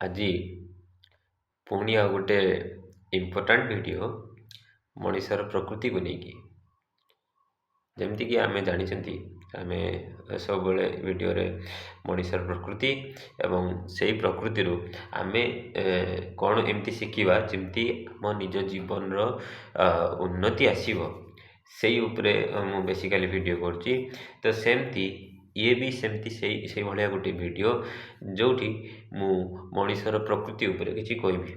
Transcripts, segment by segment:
ଆଜି ପୁଣି ଆଉ ଗୋଟେ ଇମ୍ପୋର୍ଟାଣ୍ଟ ଭିଡ଼ିଓ ମଣିଷର ପ୍ରକୃତିକୁ ନେଇକି। ଯେମିତିକି ଆମେ ଜାଣିଛନ୍ତି, ଆମେ ସବୁବେଳେ ଭିଡ଼ିଓରେ ମଣିଷର ପ୍ରକୃତି ଏବଂ ସେଇ ପ୍ରକୃତିରୁ ଆମେ କ'ଣ ଏମିତି ଶିଖିବା ଯେମିତି ଆମ ନିଜ ଜୀବନର ଉନ୍ନତି ଆସିବ, ସେଇ ଉପରେ ମୁଁ ବେସିକାଲି ଭିଡ଼ିଓ କରୁଛି। ତ ସେମିତି ଇଏ ବି ସେଇଭଳିଆ ଗୋଟେ ଭିଡ଼ିଓ ଯେଉଁଠି ମୁଁ ମଣିଷର ପ୍ରକୃତି ଉପରେ କିଛି କହିବି।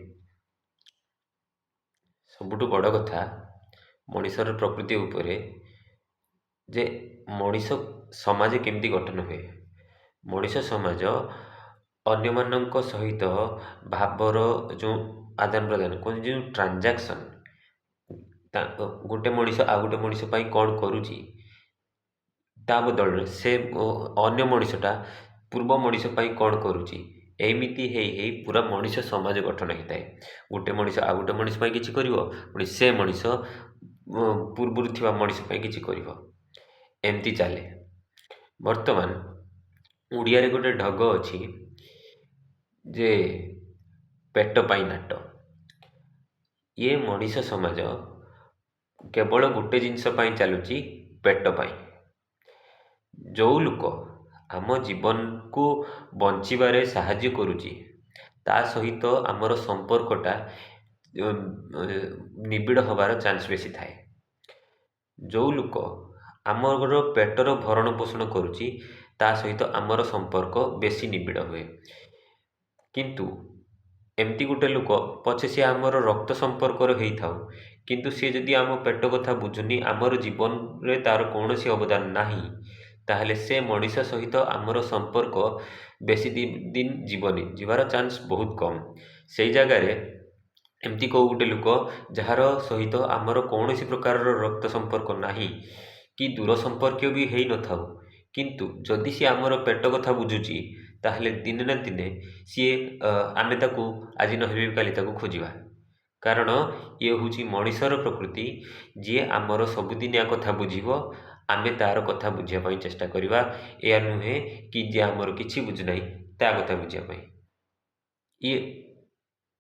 ସବୁଠୁ ବଡ଼ କଥା ମଣିଷର ପ୍ରକୃତି ଉପରେ ଯେ ମଣିଷ ସମାଜ କେମିତି ଗଠନ ହୁଏ। ମଣିଷ ସମାଜ ଅନ୍ୟମାନଙ୍କ ସହିତ ଭାବର ଯେଉଁ ଆଦାନ ପ୍ରଦାନ କୁହନ୍ତି, ଯେଉଁ ଟ୍ରାଞ୍ଜାକ୍ସନ୍, ଗୋଟେ ମଣିଷ ଆଉ ଗୋଟେ ମଣିଷ ପାଇଁ କ'ଣ କରୁଛି, ତା ବଦଳରେ ସେ ଅନ୍ୟ ମଣିଷଟା ପୂର୍ବ ମଣିଷ ପାଇଁ କ'ଣ କରୁଛି, ଏମିତି ହେଇ ହେଇ ପୁରା ମଣିଷ ସମାଜ ଗଠନ ହେଇଥାଏ। ଗୋଟେ ମଣିଷ ଆଉ ଗୋଟେ ମଣିଷ ପାଇଁ କିଛି କରିବ, ପୁଣି ସେ ମଣିଷ ପୂର୍ବରୁ ଥିବା ମଣିଷ ପାଇଁ କିଛି କରିବ, ଏମିତି ଚାଲେ। ବର୍ତ୍ତମାନ ଓଡ଼ିଆରେ ଗୋଟେ ଢଗ ଅଛି ଯେ ପେଟ ପାଇଁ ନାଟ। ଇଏ ମଣିଷ ସମାଜ କେବଳ ଗୋଟେ ଜିନିଷ ପାଇଁ ଚାଲୁଛି, ପେଟ ପାଇଁ। ଯେଉଁ ଲୋକ ଆମ ଜୀବନକୁ ବଞ୍ଚିବାରେ ସାହାଯ୍ୟ କରୁଛି, ତା ସହିତ ଆମର ସମ୍ପର୍କଟା ନିବିଡ଼ ହେବାର ଚାନ୍ସ ବେଶୀ ଥାଏ। ଯେଉଁ ଲୋକ ଆମର ପେଟର ଭରଣ ପୋଷଣ କରୁଛି, ତା ସହିତ ଆମର ସମ୍ପର୍କ ବେଶୀ ନିବିଡ଼ ହୁଏ। କିନ୍ତୁ ଏମିତି ଗୋଟେ ଲୋକ ପଛେ ସିଏ ଆମର ରକ୍ତ ସମ୍ପର୍କର ହେଇଥାଉ, କିନ୍ତୁ ସିଏ ଯଦି ଆମ ପେଟ କଥା ବୁଝୁନି, ଆମର ଜୀବନରେ ତା'ର କୌଣସି ଅବଦାନ ନାହିଁ, ତାହେଲେ ସେ ମଣିଷ ସହିତ ଆମର ସମ୍ପର୍କ ବେଶୀ ଦିନ ଯିବନି, ଯିବାର ଚାନ୍ସ ବହୁତ କମ୍। ସେଇ ଜାଗାରେ ଏମିତି କେଉଁ ଗୋଟେ ଲୋକ ଯାହାର ସହିତ ଆମର କୌଣସି ପ୍ରକାରର ରକ୍ତ ସମ୍ପର୍କ ନାହିଁ କି ଦୂର ସମ୍ପର୍କୀୟ ବି ହେଇନଥାଉ, କିନ୍ତୁ ଯଦି ସିଏ ଆମର ପେଟ କଥା ବୁଝୁଛି, ତାହେଲେ ଦିନେ ନା ଦିନେ ଆମେ ତାକୁ ଆଜି ନହେଲେ ବି କାଲି ତାକୁ ଖୋଜିବା। କାରଣ ଇଏ ହେଉଛି ମଣିଷର ପ୍ରକୃତି। ଯିଏ ଆମର ସବୁଦିନିଆ କଥା ବୁଝିବ, ଆମେ ତା'ର କଥା ବୁଝିବା ପାଇଁ ଚେଷ୍ଟା କରିବା। ଏହା ନୁହେଁ କି ଯିଏ ଆମର କିଛି ବୁଝୁନାହିଁ ତା କଥା ବୁଝିବା ପାଇଁ।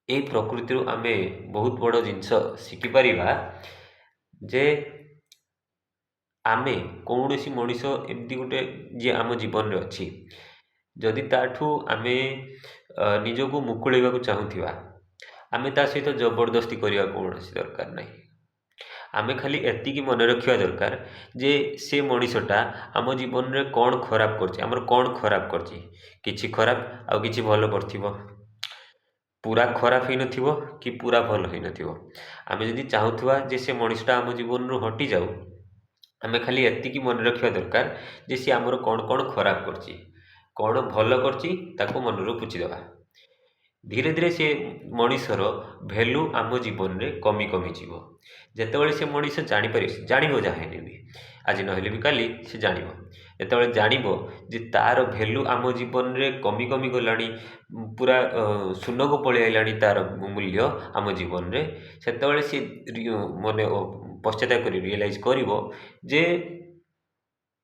ଏଇ ପ୍ରକୃତିରୁ ଆମେ ବହୁତ ବଡ଼ ଜିନିଷ ଶିଖିପାରିବା ଯେ ଆମେ କୌଣସି ମଣିଷ ଏମିତି ଗୋଟେ ଯିଏ ଆମ ଜୀବନରେ ଅଛି, ଯଦି ତା'ଠୁ ଆମେ ନିଜକୁ ମୁକୁଳେଇବାକୁ ଚାହୁଁଥିବା, ଆମେ ତା ସହିତ ଜବରଦସ୍ତି କରିବା କୌଣସି ଦରକାର ନାହିଁ। ଆମେ ଖାଲି ଏତିକି ମନେ ରଖିବା ଦରକାର ଯେ ସେ ମଣିଷଟା ଆମ ଜୀବନରେ କ'ଣ ଖରାପ କରୁଛି, ଆମର କ'ଣ ଖରାପ କରିଛି। କିଛି ଖରାପ ଆଉ କିଛି ଭଲ କରିଥିବ, ପୁରା ଖରାପ ହେଇନଥିବ କି ପୁରା ଭଲ ହେଇନଥିବ। ଆମେ ଯଦି ଚାହୁଁଥିବା ଯେ ସେ ମଣିଷଟା ଆମ ଜୀବନରୁ ହଟିଯାଉ, ଆମେ ଖାଲି ଏତିକି ମନେ ରଖିବା ଦରକାର ଯେ ସିଏ ଆମର କ'ଣ କ'ଣ ଖରାପ କରିଛି, କ'ଣ ଭଲ କରିଛି ତାକୁ ମନରୁ ପୋଛିଦେବା। ଧୀରେ ଧୀରେ ସେ ମଣିଷର ଭ୍ୟାଲୁ ଆମ ଜୀବନରେ କମିଯିବ। ଯେତେବେଳେ ସେ ମଣିଷ ଜାଣିବ, ଯାହା ହେଲେ ବି ଆଜି ନହେଲେ ବି କାଲି ସେ ଜାଣିବ। ଯେତେବେଳେ ଜାଣିବ ଯେ ତା'ର ଭ୍ୟାଲୁ ଆମ ଜୀବନରେ କମି ଗଲାଣି, ପୁରା ଶୂନକୁ ପଳେଇ ଆଇଲାଣି ତା'ର ମୂଲ୍ୟ ଆମ ଜୀବନରେ, ସେତେବେଳେ ସେ ପଶ୍ଚାତାପ କରି ରିଏଲାଇଜ୍ କରିବ ଯେ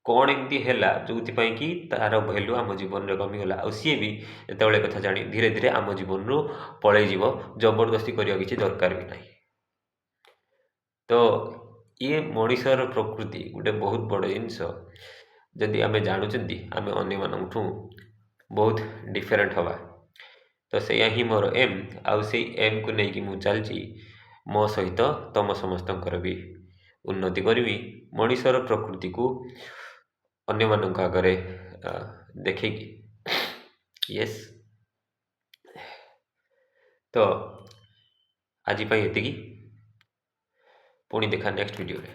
କ'ଣ ଏମିତି ହେଲା ଯେଉଁଥିପାଇଁ କି ତା'ର ଭ୍ୟାଲୁ ଆମ ଜୀବନରେ କମିଗଲା। ଆଉ ସିଏ ବି ଯେତେବେଳେ କଥା ଜାଣି ଧୀରେ ଧୀରେ ଆମ ଜୀବନରୁ ପଳେଇଯିବ, ଜବରଦସ୍ତି କରିବା କିଛି ଦରକାର ବି ନାହିଁ। ତ ଇଏ ମଣିଷର ପ୍ରକୃତି ଗୋଟେ ବହୁତ ବଡ଼ ଜିନିଷ। ଯଦି ଆମେ ଜାଣୁଛନ୍ତି, ଆମେ ଅନ୍ୟମାନଙ୍କଠୁ ବହୁତ ଡିଫରେଣ୍ଟ ହେବା। ତ ସେଇଆ ହିଁ ମୋର ଏମ୍, ଆଉ ସେଇ ଏମ୍କୁ ନେଇକି ମୁଁ ଚାଲିଛି। ମୋ ସହିତ ତମ ସମସ୍ତଙ୍କର ବି ଉନ୍ନତି କରିବି, ମଣିଷର ପ୍ରକୃତିକୁ ଅନ୍ୟମାନଙ୍କ ଆଗରେ ଦେଖେଇକି। ୟେସ୍। ତ ଆଜି ପାଇଁ ଏତିକି, ପୁଣି ଦେଖା ନେକ୍ସଟ ଭିଡ଼ିଓରେ।